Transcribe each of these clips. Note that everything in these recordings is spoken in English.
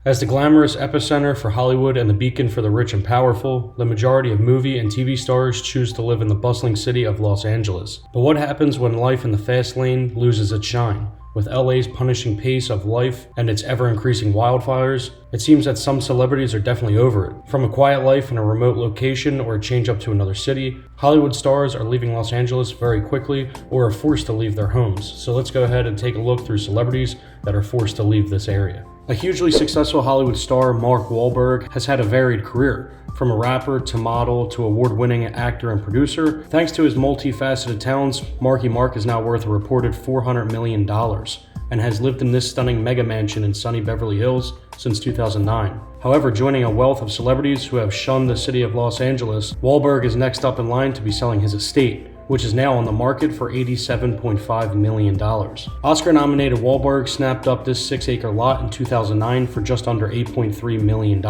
As the glamorous epicenter for Hollywood and the beacon for the rich and powerful, the majority of movie and TV stars choose to live in the bustling city of Los Angeles. But what happens when life in the fast lane loses its shine? With LA's punishing pace of life and its ever-increasing wildfires, it seems that some celebrities are definitely over it. From a quiet life in a remote location or a change up to another city, Hollywood stars are leaving Los Angeles very quickly or are forced to leave their homes. So let's go ahead and take a look through celebrities that are forced to leave this area. A hugely successful Hollywood star, Mark Wahlberg, has had a varied career. From a rapper to model to award-winning actor and producer, thanks to his multifaceted talents, Marky Mark is now worth a reported $400 million and has lived in this stunning mega mansion in sunny Beverly Hills since 2009. However, joining a wealth of celebrities who have shunned the city of Los Angeles, Wahlberg is next up in line to be selling his estate, which is now on the market for $87.5 million. Oscar-nominated Wahlberg snapped up this 6-acre lot in 2009 for just under $8.3 million,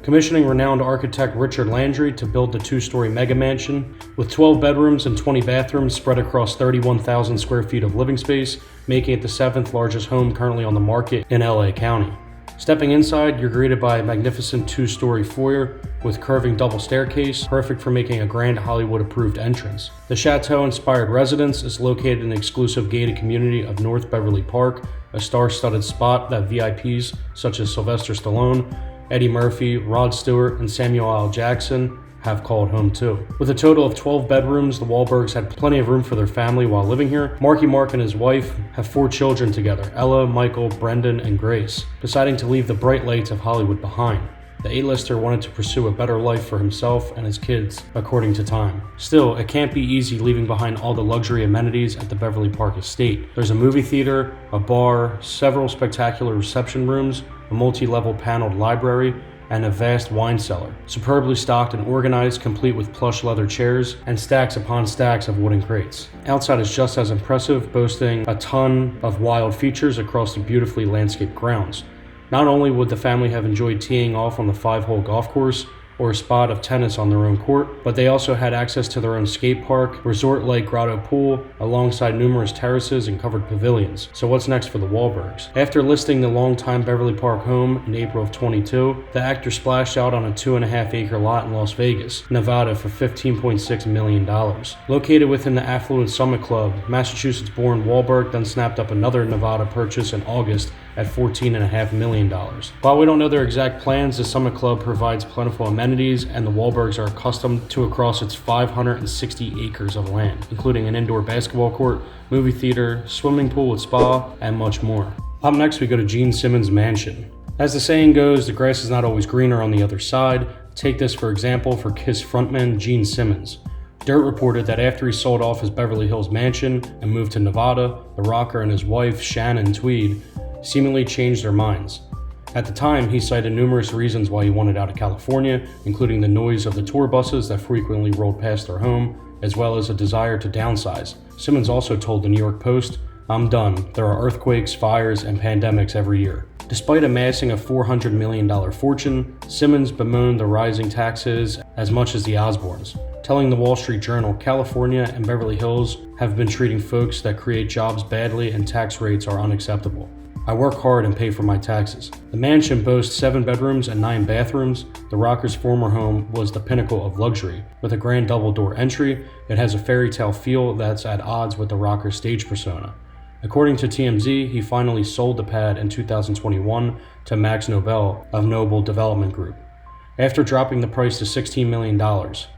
commissioning renowned architect Richard Landry to build the 2-story mega mansion with 12 bedrooms and 20 bathrooms spread across 31,000 square feet of living space, making it the 7th largest home currently on the market in LA County. Stepping inside, you're greeted by a magnificent 2-story foyer with curving double staircase, perfect for making a grand Hollywood-approved entrance. The chateau-inspired residence is located in the exclusive gated community of North Beverly Park, a star-studded spot that VIPs such as Sylvester Stallone, Eddie Murphy, Rod Stewart, and Samuel L. Jackson have called home too. With a total of 12 bedrooms, the Wahlbergs had plenty of room for their family while living here. Marky Mark and his wife have 4 children together, Ella, Michael, Brendan, and Grace, deciding to leave the bright lights of Hollywood behind. The A-lister wanted to pursue a better life for himself and his kids, according to Time. Still, it can't be easy leaving behind all the luxury amenities at the Beverly Park estate. There's a movie theater, a bar, several spectacular reception rooms, a multi-level paneled library, and a vast wine cellar, superbly stocked and organized, complete with plush leather chairs and stacks upon stacks of wooden crates. Outside is just as impressive, boasting a ton of wild features across the beautifully landscaped grounds. Not only would the family have enjoyed teeing off on the 5-hole golf course or a spot of tennis on their own court, but they also had access to their own skate park, resort-like grotto pool, alongside numerous terraces and covered pavilions. So what's next for the Wahlbergs? After listing the longtime Beverly Park home in April of 22, the actor splashed out on a 2.5-acre lot in Las Vegas, Nevada for $15.6 million. Located within the affluent Summit Club, Massachusetts-born Wahlberg then snapped up another Nevada purchase in August at $14.5 million. While we don't know their exact plans, the Summit Club provides plentiful amenities, and the Wahlbergs are accustomed to across its 560 acres of land, including an indoor basketball court, movie theater, swimming pool with spa, and much more. Up next, we go to Gene Simmons' mansion. As the saying goes, the grass is not always greener on the other side. Take this for example for KISS frontman Gene Simmons. Dirt reported that after he sold off his Beverly Hills mansion and moved to Nevada, the rocker and his wife, Shannon Tweed, seemingly changed their minds. At the time, he cited numerous reasons why he wanted out of California, including the noise of the tour buses that frequently rolled past their home, as well as a desire to downsize. Simmons also told the New York Post, "I'm done. There are earthquakes, fires, and pandemics every year." Despite amassing a $400 million fortune, Simmons bemoaned the rising taxes as much as the Osbournes, telling the Wall Street Journal, "California and Beverly Hills have been treating folks that create jobs badly and tax rates are unacceptable. I work hard and pay for my taxes." The mansion boasts 7 bedrooms and 9 bathrooms. The rocker's former home was the pinnacle of luxury. With a grand double-door entry, it has a fairy tale feel that's at odds with the rocker's stage persona. According to TMZ, he finally sold the pad in 2021 to Max Nobel of Noble Development Group, after dropping the price to $16 million.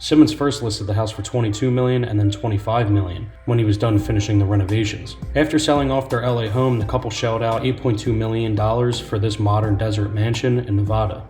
Simmons first listed the house for $22 million and then $25 million when he was done finishing the renovations. After selling off their LA home, the couple shelled out $8.2 million for this modern desert mansion in Nevada.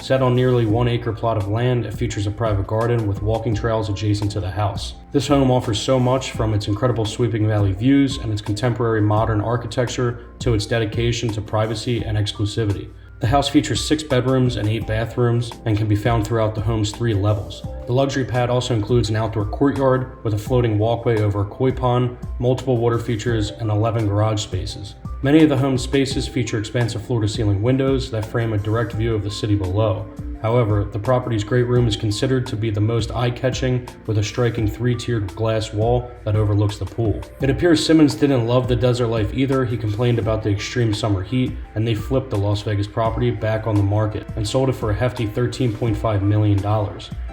Set on nearly 1-acre plot of land, it features a private garden with walking trails adjacent to the house. This home offers so much, from its incredible sweeping valley views and its contemporary modern architecture to its dedication to privacy and exclusivity. The house features 6 bedrooms and 8 bathrooms and can be found throughout the home's 3 levels. The luxury pad also includes an outdoor courtyard with a floating walkway over a koi pond, multiple water features, and 11 garage spaces. Many of the home's spaces feature expansive floor-to-ceiling windows that frame a direct view of the city below. However, the property's great room is considered to be the most eye-catching, with a striking 3-tiered glass wall that overlooks the pool. It appears Simmons didn't love the desert life either. He complained about the extreme summer heat, and they flipped the Las Vegas property back on the market and sold it for a hefty $13.5 million.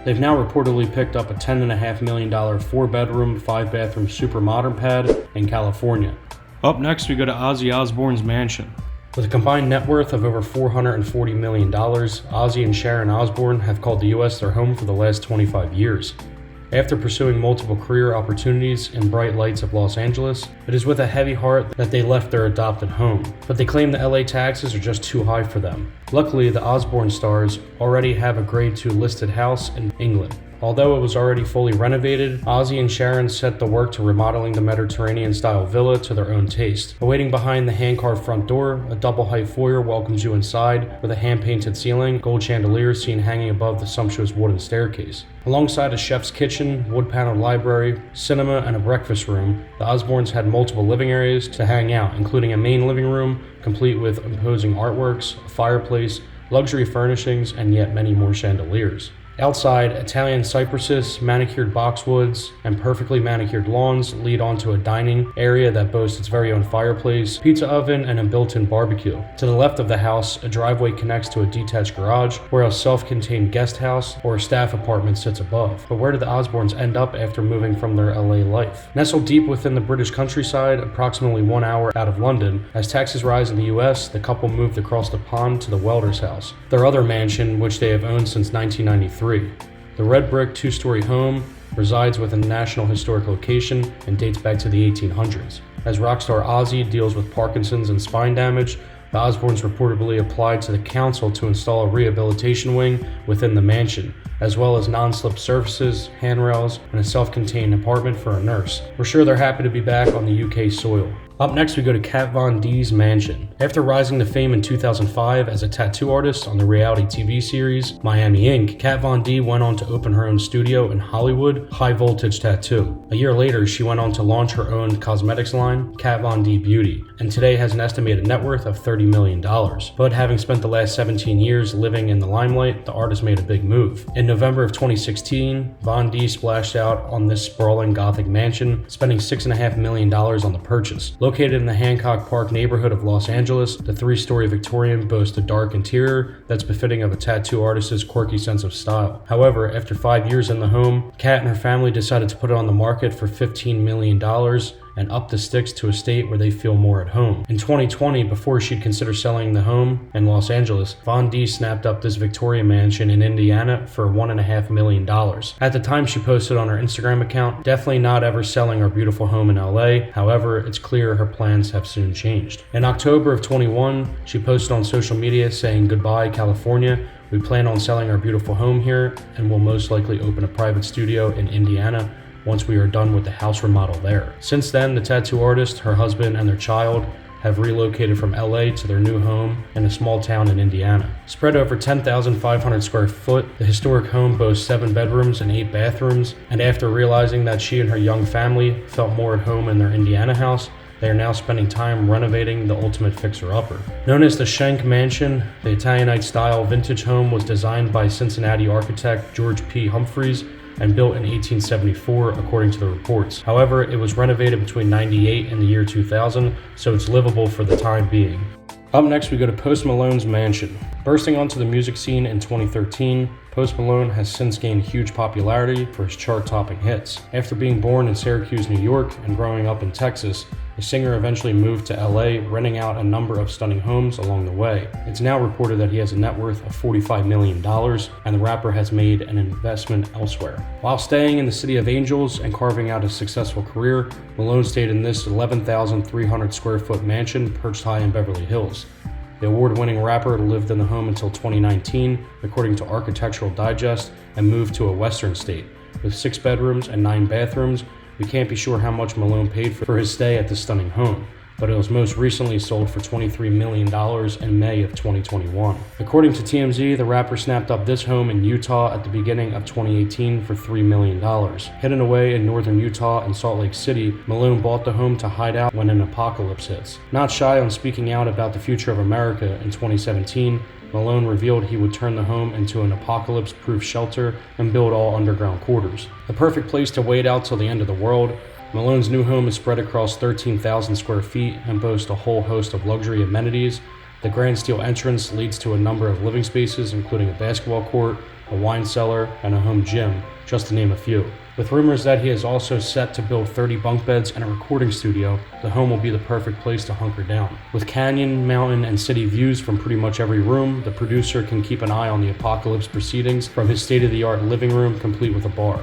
They've now reportedly picked up a $10.5 million 4-bedroom, 5-bathroom super modern pad in California. Up next, we go to Ozzy Osbourne's mansion. With a combined net worth of over $440 million, Ozzy and Sharon Osbourne have called the U.S. their home for the last 25 years. After pursuing multiple career opportunities in bright lights of Los Angeles, it is with a heavy heart that they left their adopted home. But they claim the LA taxes are just too high for them. Luckily, the Osbourne stars already have a Grade 2 listed house in England. Although it was already fully renovated, Ozzy and Sharon set to work to remodeling the Mediterranean-style villa to their own taste. Awaiting behind the hand-carved front door, a double-height foyer welcomes you inside with a hand-painted ceiling, gold chandeliers seen hanging above the sumptuous wooden staircase. Alongside a chef's kitchen, wood-paneled library, cinema, and a breakfast room, the Osbournes had multiple living areas to hang out, including a main living room, complete with imposing artworks, a fireplace, luxury furnishings, and yet many more chandeliers. Outside, Italian cypresses, manicured boxwoods, and perfectly manicured lawns lead onto a dining area that boasts its very own fireplace, pizza oven, and a built-in barbecue. To the left of the house, a driveway connects to a detached garage, where a self-contained guest house or a staff apartment sits above. But where did the Osbournes end up after moving from their LA life? Nestled deep within the British countryside, approximately 1 hour out of London, as taxes rise in the US, the couple moved across the pond to the Welder's house, their other mansion, which they have owned since 1993. The red brick 2-story home resides within a National Historic location and dates back to the 1800s. As rock star Ozzy deals with Parkinson's and spine damage, the Osbournes reportedly applied to the council to install a rehabilitation wing within the mansion, as well as non-slip surfaces, handrails, and a self-contained apartment for a nurse. We're sure they're happy to be back on the UK soil. Up next, we go to Kat Von D's mansion. After rising to fame in 2005 as a tattoo artist on the reality TV series Miami Ink., Kat Von D went on to open her own studio in Hollywood, High Voltage Tattoo. A year later, she went on to launch her own cosmetics line, Kat Von D Beauty, and today has an estimated net worth of $30 million. But having spent the last 17 years living in the limelight, the artist made a big move. In November of 2016, Von D splashed out on this sprawling Gothic mansion, spending $6.5 million on the purchase. Located in the Hancock Park neighborhood of Los Angeles, the 3-story Victorian boasts a dark interior that's befitting of a tattoo artist's quirky sense of style. However, after 5 years in the home, Kat and her family decided to put it on the market for $15 million and up the sticks to a state where they feel more at home. In 2020, before she'd consider selling the home in Los Angeles, Von D snapped up this Victoria mansion in Indiana for $1.5 million. At the time she posted on her Instagram account, definitely not ever selling our beautiful home in LA. However, it's clear her plans have soon changed. In October of 21, she posted on social media saying, "Goodbye, California. We plan on selling our beautiful home here and will most likely open a private studio in Indiana once we are done with the house remodel there." Since then, the tattoo artist, her husband, and their child have relocated from LA to their new home in a small town in Indiana. Spread over 10,500 square foot, the historic home boasts 7 bedrooms and 8 bathrooms, and after realizing that she and her young family felt more at home in their Indiana house, they are now spending time renovating the ultimate fixer-upper. Known as the Schenck Mansion, the Italianate-style vintage home was designed by Cincinnati architect George P. Humphreys and built in 1874, according to the reports. However, it was renovated between 98 and the year 2000, so it's livable for the time being. Up next, we go to Post Malone's mansion. Bursting onto the music scene in 2013, Post Malone has since gained huge popularity for his chart-topping hits. After being born in Syracuse, New York, and growing up in Texas, the singer eventually moved to LA, renting out a number of stunning homes along the way. It's now reported that he has a net worth of $45 million, and the rapper has made an investment elsewhere. While staying in the City of Angels and carving out a successful career, Malone stayed in this 11,300 square foot mansion perched high in Beverly Hills. The award-winning rapper lived in the home until 2019, according to Architectural Digest, and moved to a western state. With 6 bedrooms and 9 bathrooms, we can't be sure how much Malone paid for his stay at this stunning home, but it was most recently sold for $23 million in May of 2021. According to TMZ, the rapper snapped up this home in Utah at the beginning of 2018 for $3 million. Hidden away in northern Utah and Salt Lake City, Malone bought the home to hide out when an apocalypse hits. Not shy on speaking out about the future of America in 2017, Malone revealed he would turn the home into an apocalypse-proof shelter and build all underground quarters. The perfect place to wait out till the end of the world, Malone's new home is spread across 13,000 square feet and boasts a whole host of luxury amenities. The grand steel entrance leads to a number of living spaces, including a basketball court, a wine cellar, and a home gym, just to name a few. With rumors that he is also set to build 30 bunk beds and a recording studio, the home will be the perfect place to hunker down. With canyon, mountain, and city views from pretty much every room, the producer can keep an eye on the apocalypse proceedings from his state-of-the-art living room complete with a bar.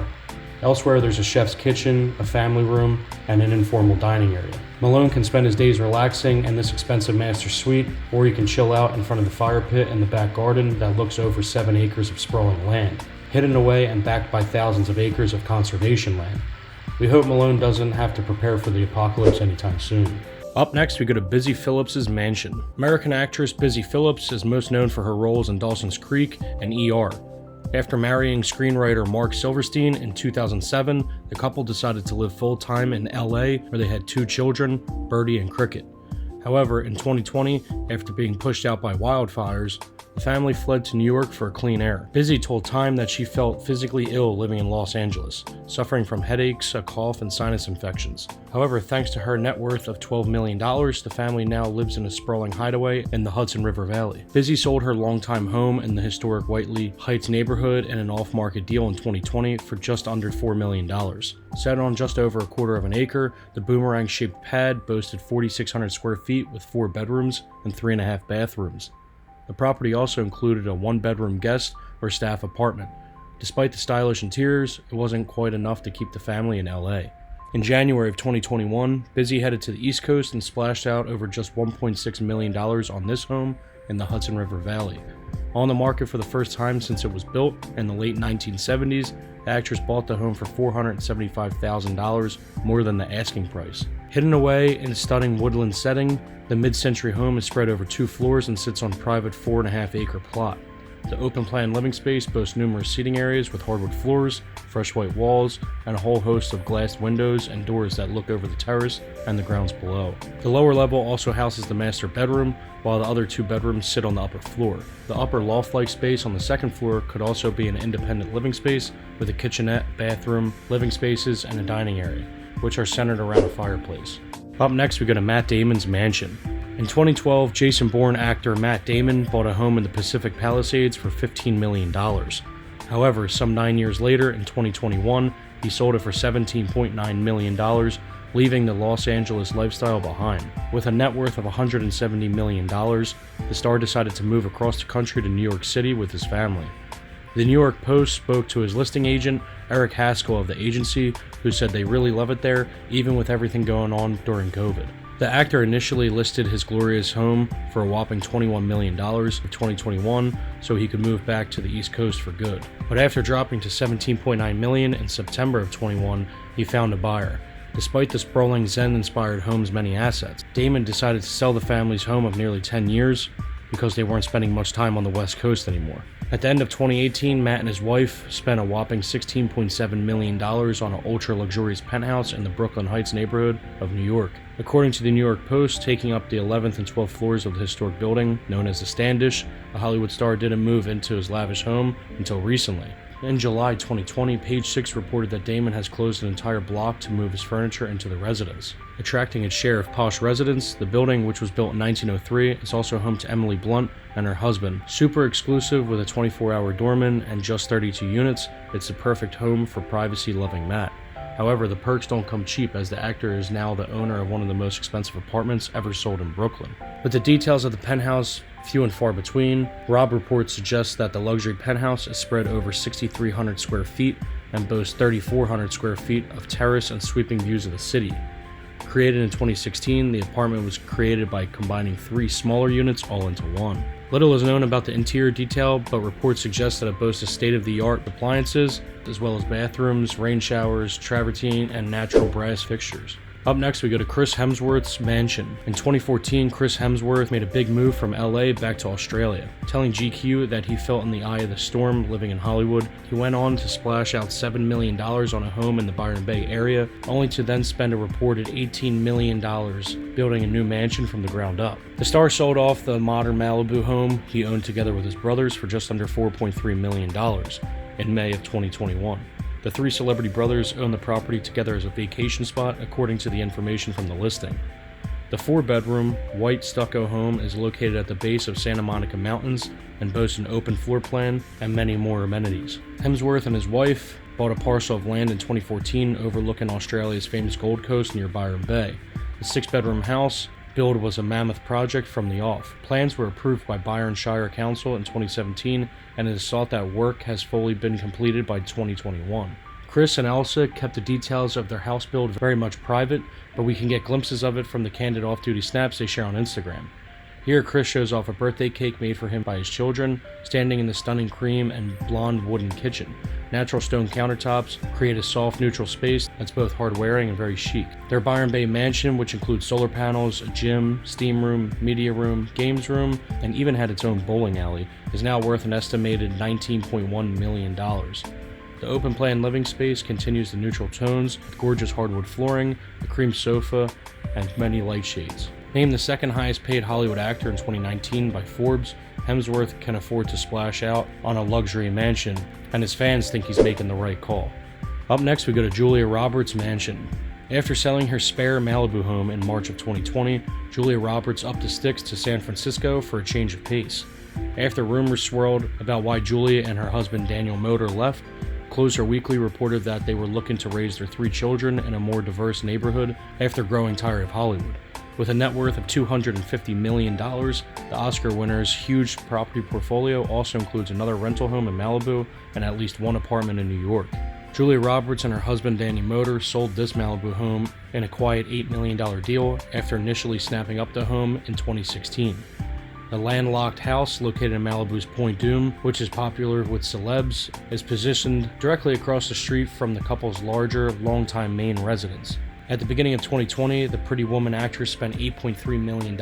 Elsewhere, there's a chef's kitchen, a family room, and an informal dining area. Malone can spend his days relaxing in this expensive master suite, or he can chill out in front of the fire pit in the back garden that looks over 7 acres of sprawling land, hidden away and backed by thousands of acres of conservation land. We hope Malone doesn't have to prepare for the apocalypse anytime soon. Up next, we go to Busy Phillips' mansion. American actress Busy Phillips is most known for her roles in Dawson's Creek and ER. After marrying screenwriter Mark Silverstein in 2007, the couple decided to live full-time in LA, where they had 2 children, Birdie and Cricket. However, in 2020, after being pushed out by wildfires, the family fled to New York for clean air. Busy told Time that she felt physically ill living in Los Angeles, suffering from headaches, a cough, and sinus infections. However, thanks to her net worth of $12 million, the family now lives in a sprawling hideaway in the Hudson River Valley. Busy sold her longtime home in the historic Whiteley Heights neighborhood in an off-market deal in 2020 for just under $4 million. Set on just over a quarter of an acre, the boomerang-shaped pad boasted 4,600 square feet with 4 bedrooms and 3.5 bathrooms. The property also included a 1-bedroom guest or staff apartment. Despite the stylish interiors, it wasn't quite enough to keep the family in LA. In January of 2021, Busy headed to the East Coast and splashed out over just $1.6 million on this home in the Hudson River Valley. On the market for the first time since it was built in the late 1970s, the actress bought the home for $475,000, more than the asking price. Hidden away in a stunning woodland setting, the mid-century home is spread over 2 floors and sits on a private 4.5-acre plot. The open-plan living space boasts numerous seating areas with hardwood floors, fresh white walls, and a whole host of glassed windows and doors that look over the terrace and the grounds below. The lower level also houses the master bedroom, while the other 2 bedrooms sit on the upper floor. The upper loft-like space on the second floor could also be an independent living space with a kitchenette, bathroom, living spaces, and a dining area, which are centered around a fireplace. Up next, we go to Matt Damon's mansion. In 2012, Jason Bourne actor Matt Damon bought a home in the Pacific Palisades for $15 million. However, some 9 years later, in 2021, he sold it for $17.9 million, leaving the Los Angeles lifestyle behind. With a net worth of $170 million, the star decided to move across the country to New York City with his family. The New York Post spoke to his listing agent, Eric Haskell of the agency, who said they really love it there, even with everything going on during COVID. The actor initially listed his glorious home for a whopping $21 million in 2021 so he could move back to the East Coast for good. But after dropping to $17.9 million in September of 21, he found a buyer. Despite the sprawling Zen-inspired home's many assets, Damon decided to sell the family's home of nearly 10 years because they weren't spending much time on the West Coast anymore. At the end of 2018, Matt and his wife spent a whopping $16.7 million on an ultra-luxurious penthouse in the Brooklyn Heights neighborhood of New York. According to the New York Post, taking up the 11th and 12th floors of the historic building, known as the Standish, the Hollywood star didn't move into his lavish home until recently. In July 2020, Page 6 reported that Damon has closed an entire block to move his furniture into the residence. Attracting its share of posh residents, the building, which was built in 1903, is also home to Emily Blunt and her husband. Super exclusive with a 24-hour doorman and just 32 units, it's the perfect home for privacy-loving Matt. However, the perks don't come cheap, as the actor is now the owner of one of the most expensive apartments ever sold in Brooklyn. With the details of the penthouse few and far between, Rob reports suggest that the luxury penthouse is spread over 6,300 square feet and boasts 3,400 square feet of terrace and sweeping views of the city. Created in 2016, the apartment was created by combining 3 smaller units all into one. Little is known about the interior detail, but reports suggest that it boasts state-of-the-art appliances, as well as bathrooms, rain showers, travertine, and natural brass fixtures. Up next, we go to Chris Hemsworth's mansion. In 2014, Chris Hemsworth made a big move from LA back to Australia. Telling GQ that he felt in the eye of the storm living in Hollywood, he went on to splash out $7 million on a home in the Byron Bay area, only to then spend a reported $18 million building a new mansion from the ground up. The star sold off the modern Malibu home he owned together with his brothers for just under $4.3 million in May of 2021. The three celebrity brothers own the property together as a vacation spot, according to the information from the listing. The 4-bedroom, white stucco home is located at the base of Santa Monica Mountains and boasts an open floor plan and many more amenities. Hemsworth and his wife bought a parcel of land in 2014 overlooking Australia's famous Gold Coast near Byron Bay. The 6-bedroom house build was a mammoth project from the off. Plans were approved by Byron Shire Council in 2017, and it is thought that work has fully been completed by 2021. Chris and Elsa kept the details of their house build very much private, but we can get glimpses of it from the candid off-duty snaps they share on Instagram. Here, Chris shows off a birthday cake made for him by his children, standing in the stunning cream and blonde wooden kitchen. Natural stone countertops create a soft, neutral space that's both hard-wearing and very chic. Their Byron Bay mansion, which includes solar panels, a gym, steam room, media room, games room, and even had its own bowling alley, is now worth an estimated $19.1 million. The open-plan living space continues the neutral tones with gorgeous hardwood flooring, a cream sofa, and many light shades. Named the second highest paid Hollywood actor in 2019 by Forbes, Hemsworth can afford to splash out on a luxury mansion, and his fans think he's making the right call. Up next, we go to Julia Roberts' mansion. After selling her spare Malibu home in March of 2020, Julia Roberts upped the sticks to San Francisco for a change of pace. After rumors swirled about why Julia and her husband Daniel Moder left, Closer Weekly reported that they were looking to raise their 3 children in a more diverse neighborhood after growing tired of Hollywood. With a net worth of $250 million, the Oscar winner's huge property portfolio also includes another rental home in Malibu and at least one apartment in New York. Julia Roberts and her husband Danny Moder sold this Malibu home in a quiet $8 million deal after initially snapping up the home in 2016. The landlocked house, located in Malibu's Point Dume, which is popular with celebs, is positioned directly across the street from the couple's larger, longtime Maine residence. At the beginning of 2020, the Pretty Woman actress spent $8.3 million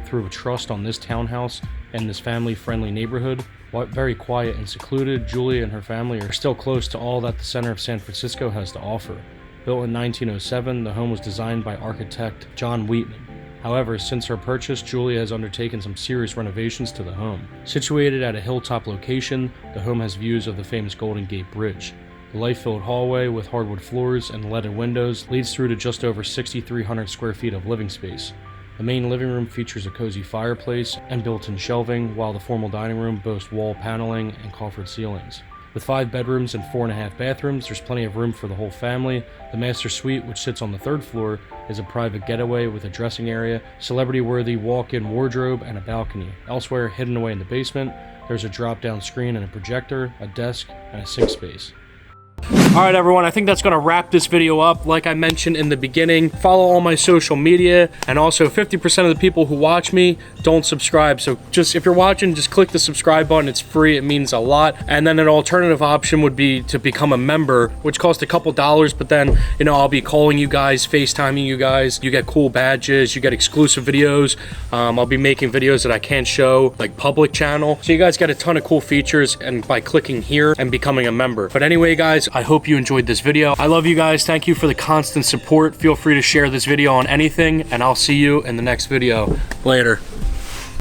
through a trust on this townhouse in this family-friendly neighborhood. While very quiet and secluded, Julia and her family are still close to all that the center of San Francisco has to offer. Built in 1907, the home was designed by architect John Wheatman. However, since her purchase, Julia has undertaken some serious renovations to the home. Situated at a hilltop location, the home has views of the famous Golden Gate Bridge. The light-filled hallway with hardwood floors and leaded windows leads through to just over 6,300 square feet of living space. The main living room features a cozy fireplace and built-in shelving, while the formal dining room boasts wall paneling and coffered ceilings. With 5 bedrooms and 4.5 bathrooms, there's plenty of room for the whole family. The master suite, which sits on the 3rd floor, is a private getaway with a dressing area, celebrity-worthy walk-in wardrobe, and a balcony. Elsewhere, hidden away in the basement, there's a drop-down screen and a projector, a desk, and a sink space. Alright everyone, I think that's going to wrap this video up. Like I mentioned in the beginning, follow all my social media, and also 50% of the people who watch me don't subscribe. So just, if you're watching, just click the subscribe button. It's free, it means a lot. And then an alternative option would be to become a member, which costs a couple dollars, but then, you know, I'll be calling you guys, FaceTiming you guys. You get cool badges, you get exclusive videos. I'll be making videos that I can't show, like public channel. So you guys get a ton of cool features and by clicking here and becoming a member. But anyway, guys, I hope you enjoyed this video. I love you guys. Thank you for the constant support. Feel free to share this video on anything, and I'll see you in the next video. Later.